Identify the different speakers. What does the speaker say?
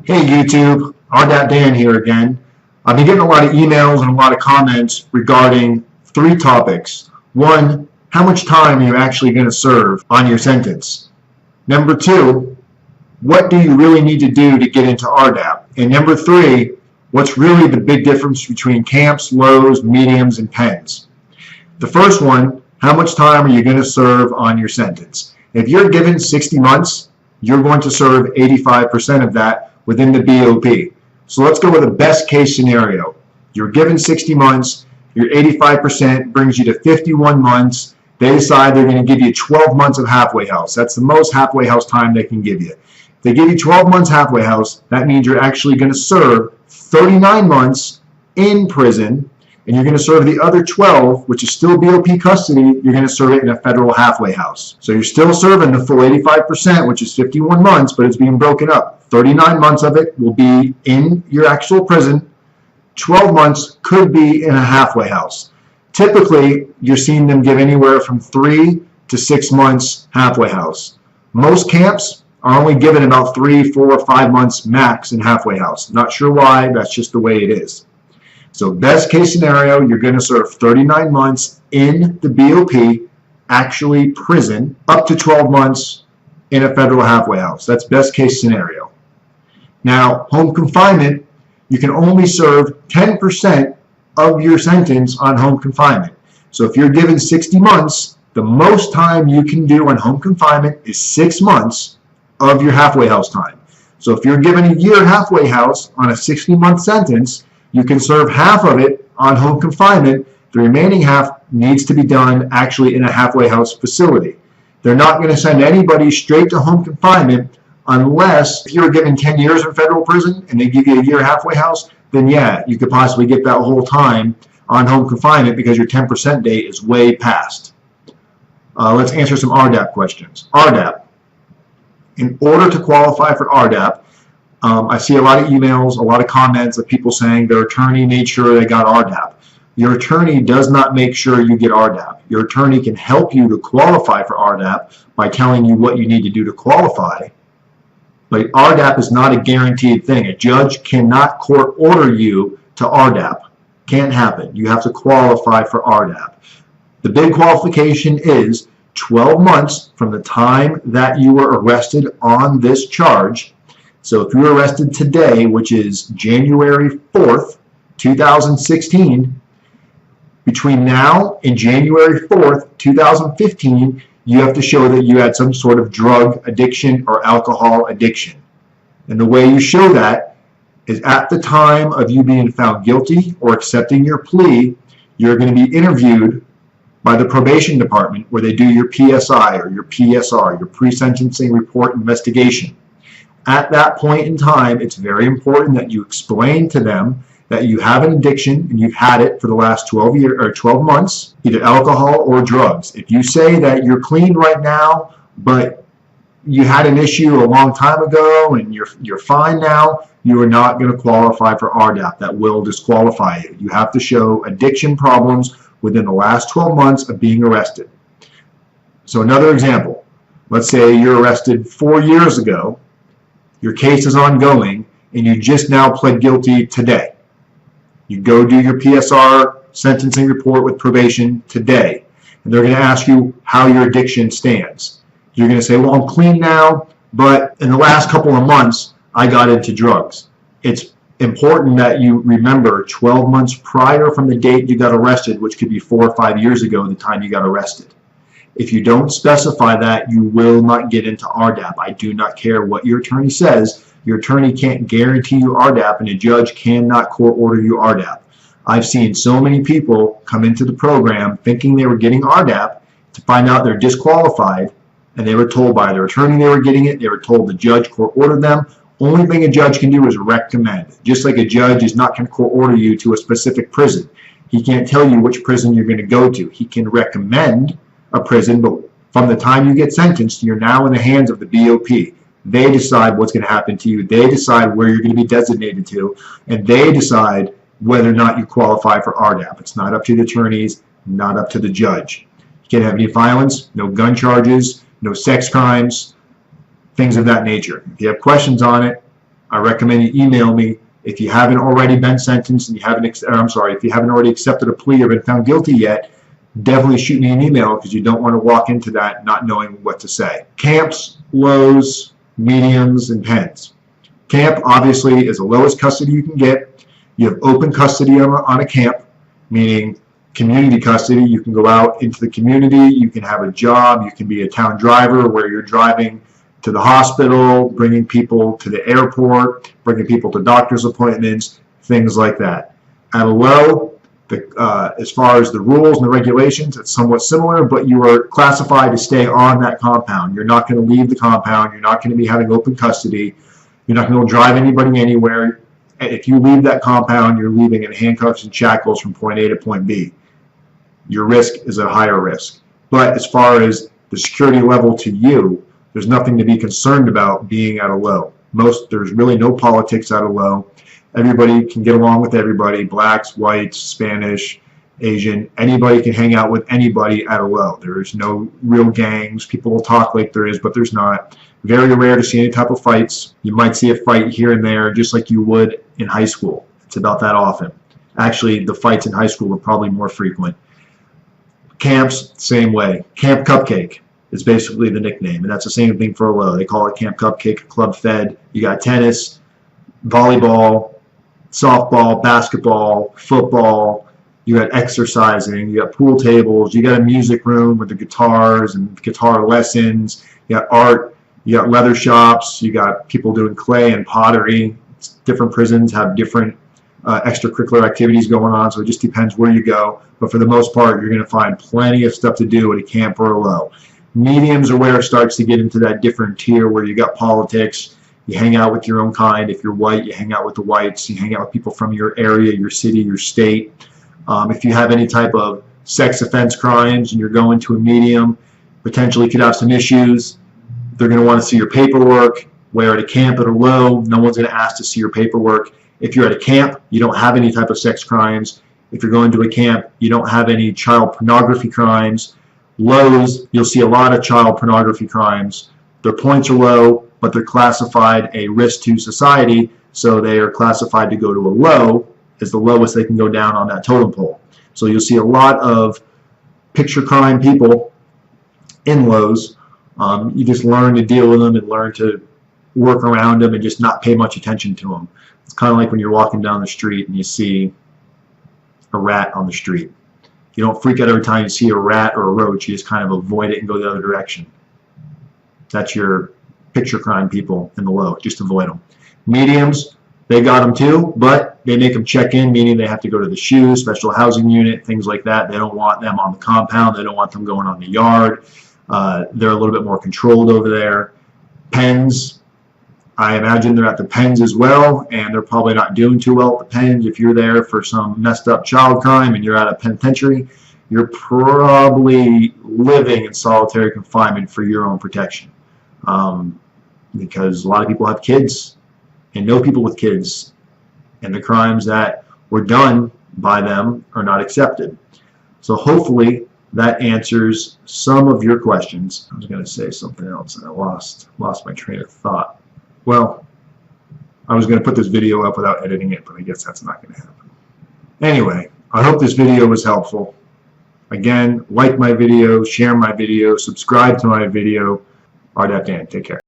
Speaker 1: Hey YouTube, rdapdan here again. I've been getting a lot of emails and a lot of comments regarding three topics. One, how much time are you actually going to serve on your sentence? Number two, what do you really need to do to get into Rdap? And number three, what's really the big difference between camps, lows, mediums, and pens? The first one, how much time are you going to serve on your sentence? If you're given 60 months, you're going to serve 85% of that within the BOP. So let's go with a best case scenario. You're given 60 months, your 85% brings you to 51 months. They decide they're going to give you 12 months of halfway house. That's the most halfway house time they can give you. If they give you 12 months halfway house, that means you're actually going to serve 39 months in prison, and you're going to serve the other 12, which is still BOP custody, you're going to serve it in a federal halfway house. So you're still serving the full 85%, which is 51 months, but it's being broken up. 39 months of it will be in your actual prison. 12 months could be in a halfway house. Typically, you're seeing them give anywhere from 3 to 6 months halfway house. Most camps are only given about 3, 4, 5 months max in halfway house. Not sure why, that's just the way it is. So best case scenario, you're going to serve 39 months in the BOP, actually prison, up to 12 months in a federal halfway house. That's best case scenario. Now, home confinement, you can only serve 10% of your sentence on home confinement. So if you're given 60 months, the most time you can do on home confinement is 6 months of your halfway house time. So if you're given a year halfway house on a 60-month sentence, you can serve half of it on home confinement. The remaining half needs to be done actually in a halfway house facility. They're not going to send anybody straight to home confinement unless if you're given 10 years in federal prison and they give you a year halfway house, then yeah, you could possibly get that whole time on home confinement because your 10% date is way past. Let's answer some Rdap questions. Rdap. In order to qualify for Rdap, I see a lot of emails, a lot of comments of people saying their attorney made sure they got Rdap. Your attorney does not make sure you get Rdap. Your attorney can help you to qualify for Rdap by telling you what you need to do to qualify. But Rdap is not a guaranteed thing. A judge cannot court order you to Rdap. Can't happen. You have to qualify for Rdap. The big qualification is 12 months from the time that you were arrested on this charge. So if you were arrested today, which is January 4th, 2016, between now and January 4th, 2015, you have to show that you had some sort of drug addiction or alcohol addiction. And the way you show that is at the time of you being found guilty or accepting your plea, you're going to be interviewed by the probation department where they do your PSI or your PSR, your pre-sentencing report investigation. At that point in time, it's very important that you explain to them that you have an addiction and you've had it for the last 12 months, either alcohol or drugs. If you say that you're clean right now, but you had an issue a long time ago and you're fine now, you are not going to qualify for Rdap. That will disqualify you. You have to show addiction problems within the last 12 months of being arrested. So another example, let's say you're arrested 4 years ago, your case is ongoing, and you just now pled guilty today. You go do your PSR sentencing report with probation today, and they're going to ask you how your addiction stands. You're going to say, well, I'm clean now, but in the last couple of months, I got into drugs. It's important that you remember 12 months prior from the date you got arrested, which could be 4 or 5 years ago, the time you got arrested. If you don't specify that, you will not get into Rdap. I do not care what your attorney says. Your attorney can't guarantee you Rdap, and a judge cannot court order you Rdap. I've seen so many people come into the program thinking they were getting Rdap to find out they're disqualified, and they were told by their attorney they were getting it. They were told the judge court ordered them. Only thing a judge can do is recommend. Just like a judge is not going to court order you to a specific prison. He can't tell you which prison you're going to go to. He can recommend a prison, but from the time you get sentenced, you're now in the hands of the BOP. They decide what's going to happen to you. They decide where you're going to be designated to, and they decide whether or not you qualify for Rdap. It's not up to the attorneys, not up to the judge. You can't have any violence, no gun charges, no sex crimes, things of that nature. If you have questions on it, I recommend you email me. If you haven't already been sentenced and you haven't, if you haven't already accepted a plea or been found guilty yet, definitely shoot me an email because you don't want to walk into that not knowing what to say. Camps, lows, mediums, and pens. Camp obviously is the lowest custody you can get. You have open custody on a camp, meaning community custody. You can go out into the community, you can have a job, you can be a town driver where you're driving to the hospital, bringing people to the airport, bringing people to doctor's appointments, things like that. At a low, as far as the rules and the regulations, it's somewhat similar, but you are classified to stay on that compound. You're not going to leave the compound. You're not going to be having open custody. You're not going to drive anybody anywhere. If you leave that compound, you're leaving in handcuffs and shackles from point A to point B. Your risk is a higher risk. But as far as the security level to you, there's nothing to be concerned about being at a low. There's really no politics at a low. Everybody can get along with everybody, blacks, whites, Spanish, Asian. Anybody can hang out with anybody at a low. There is no real gangs. People will talk like there is, but there's not. Very rare to see any type of fights. You might see a fight here and there, just like you would in high school. It's about that often. Actually, the fights in high school are probably more frequent. Camps, same way. Camp Cupcake is basically the nickname, and that's the same thing for a low. They call it Camp Cupcake, Club Fed. You got tennis, volleyball, softball, basketball, football. You got exercising. You got pool tables. You got a music room with the guitars and guitar lessons. You got art. You got leather shops. You got people doing clay and pottery. Different prisons have different extracurricular activities going on, so it just depends where you go. But for the most part, you're going to find plenty of stuff to do at a camp or a low. Mediums are where it starts to get into that different tier where you got politics. You hang out with your own kind. If you're white, you hang out with the whites. You hang out with people from your area, your city, your state. If you have any type of sex offense crimes and you're going to a medium, potentially could have some issues. They're going to want to see your paperwork. Where at a camp at a low, no one's going to ask to see your paperwork. If you're at a camp, you don't have any type of sex crimes. If you're going to a camp, you don't have any child pornography crimes. Lows, you'll see a lot of child pornography crimes. Their points are low, but they're classified a risk to society, so they are classified to go to a low as the lowest they can go down on that totem pole. So you'll see a lot of picture crime people in lows. You just learn to deal with them and learn to work around them and just not pay much attention to them. It's kind of like when you're walking down the street and you see a rat on the street. You don't freak out every time you see a rat or a roach. You just kind of avoid it and go the other direction. That's your picture crime people in the low. Just avoid them. Mediums, they got them too, but they make them check in, meaning they have to go to the SHU, special housing unit, things like that. They don't want them on the compound. They don't want them going on the yard. They're a little bit more controlled over there. Pens, I imagine they're at the pens as well, and they're probably not doing too well at the pens. If you're there for some messed up child crime and you're at a penitentiary, you're probably living in solitary confinement for your own protection. Because a lot of people have kids and know people with kids, and the crimes that were done by them are not accepted. So hopefully that answers some of your questions. I was going to say something else and I lost my train of thought. Well, I was going to put this video up without editing it, but I guess that's not going to happen. Anyway, I hope this video was helpful. Again, like my video, share my video, subscribe to my video. Rdapdan, take care.